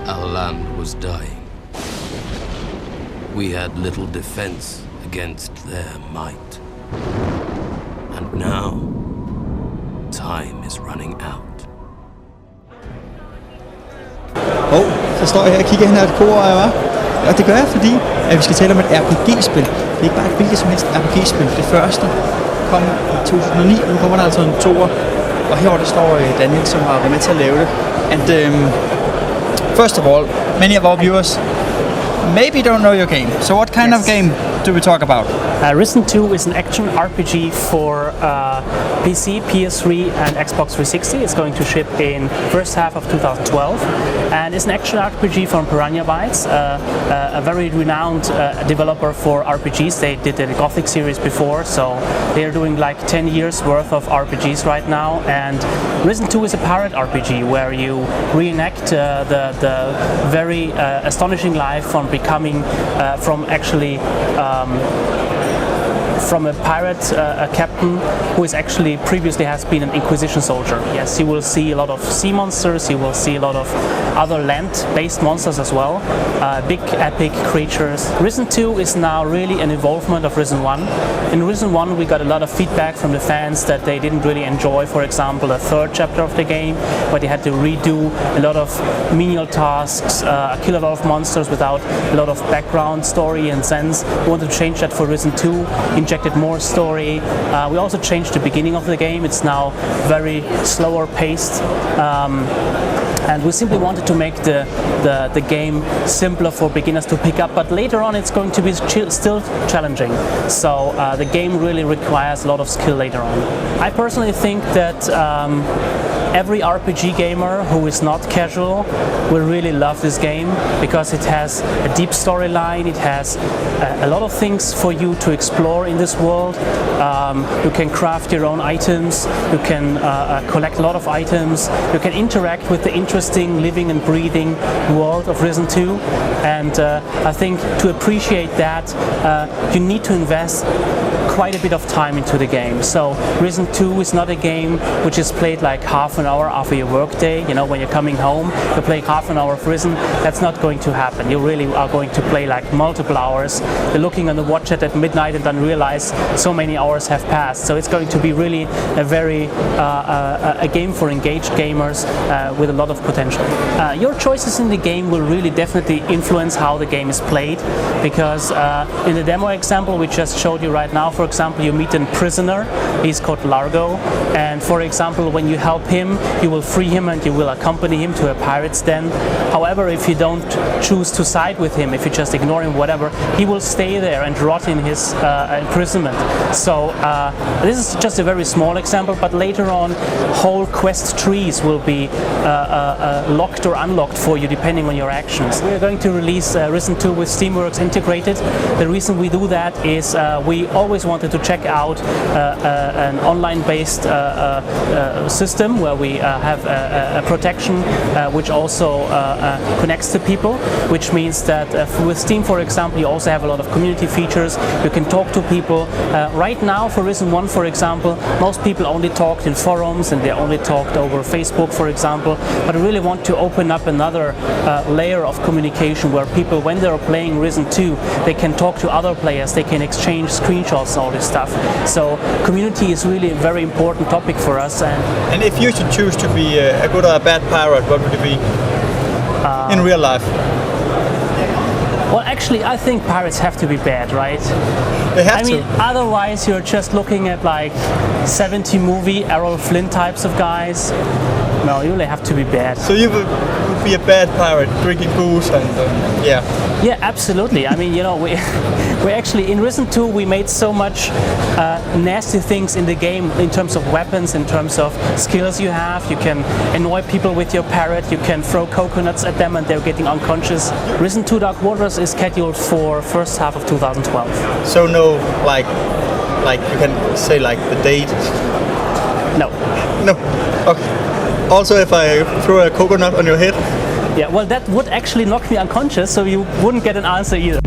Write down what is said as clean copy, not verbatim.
Our land was dying. We had little defense against their might. And now, time is running out. Så står jeg her og kigger hen ad et kor, og det gør jeg, fordi at vi skal tale om et RPG-spil. Det er ikke bare et hvilket som helst RPG-spil. Det første kom i 2009, og nu kommer der altså en toer. Og herovre der står Daniel, som har været med til at lave det. And first of all, many of our viewers maybe don't know your game. So what kind of game do we talk about? Risen 2 is an action RPG for PC, PS3 and Xbox 360. It's going to ship in first half of 2012. And it's an action RPG from Piranha Bytes, a very renowned developer for RPGs. They did the Gothic series before, so they're doing like 10 years worth of RPGs right now. And Risen 2 is a pirate RPG where you reenact the very astonishing life from becoming, from actually from a pirate, a captain who is actually previously has been an Inquisition soldier. Yes, you will see a lot of sea monsters, you will see a lot of other land-based monsters as well, big epic creatures. Risen 2 is now really an evolvement of Risen 1. In Risen 1 we got a lot of feedback from the fans that they didn't really enjoy, for example, the third chapter of the game, where they had to redo a lot of menial tasks, kill a lot of monsters without a lot of background story and sense. We wanted to change that for Risen 2, injected more story. We also changed the beginning of the game. It's now very slower paced. And we simply wanted to make the game simpler for beginners to pick up, but later on it's going to be still challenging. So the game really requires a lot of skill later on. I personally think that every RPG gamer who is not casual will really love this game because it has a deep storyline, it has a lot of things for you to explore in this world. You can craft your own items, you can collect a lot of items, you can interact with the interesting living and breathing world of Risen 2, and I think to appreciate that you need to invest quite a bit of time into the game. So Risen 2 is not a game which is played like half an hour after your work day. You know, when you're coming home, you play half an hour of Risen. That's not going to happen. You really are going to play like multiple hours. You're looking on the watch at midnight and then realize so many hours have passed. So it's going to be really a very a game for engaged gamers with a lot of potential. Your choices in the game will really definitely influence how the game is played, because in the demo example we just showed you right now, for example, you meet a prisoner. He's called Largo, and for example, when you help him, you will free him and you will accompany him to a pirate's den. However, if you don't choose to side with him, if you just ignore him, whatever, he will stay there and rot in his imprisonment. So this is just a very small example, but later on, whole quest trees will be locked or unlocked for you depending on your actions. We are going to release Risen 2 with Steamworks integrated. The reason we do that is we always wanted to check out an online-based system where we have a protection which also connects to people, which means that with Steam, for example, you also have a lot of community features. You can talk to people. Right now, for Risen 1, for example, most people only talked in forums and they only talked over Facebook, for example. But I really want to open up another layer of communication where people, when they're playing Risen 2, they can talk to other players, they can exchange screenshots, all this stuff. So community is really a very important topic for us. And if you should choose to be a good or a bad pirate, what would it be in real life? Well, actually, I think pirates have to be bad, right? They have I mean, otherwise you're just looking at like 70 movie Errol Flynn types of guys. No, you really have to be bad. So you would be a bad pirate, drinking booze and yeah. Yeah, absolutely. I mean, you know, we actually in Risen 2 we made so much nasty things in the game in terms of weapons, in terms of skills you have. You can annoy people with your parrot. You can throw coconuts at them and they're getting unconscious. Risen 2 Dark Waters is scheduled for first half of 2012. So no, like you can say like the date? No. No. Okay. Also, if I throw a coconut on your head? Yeah, well, that would actually knock me unconscious, so you wouldn't get an answer either.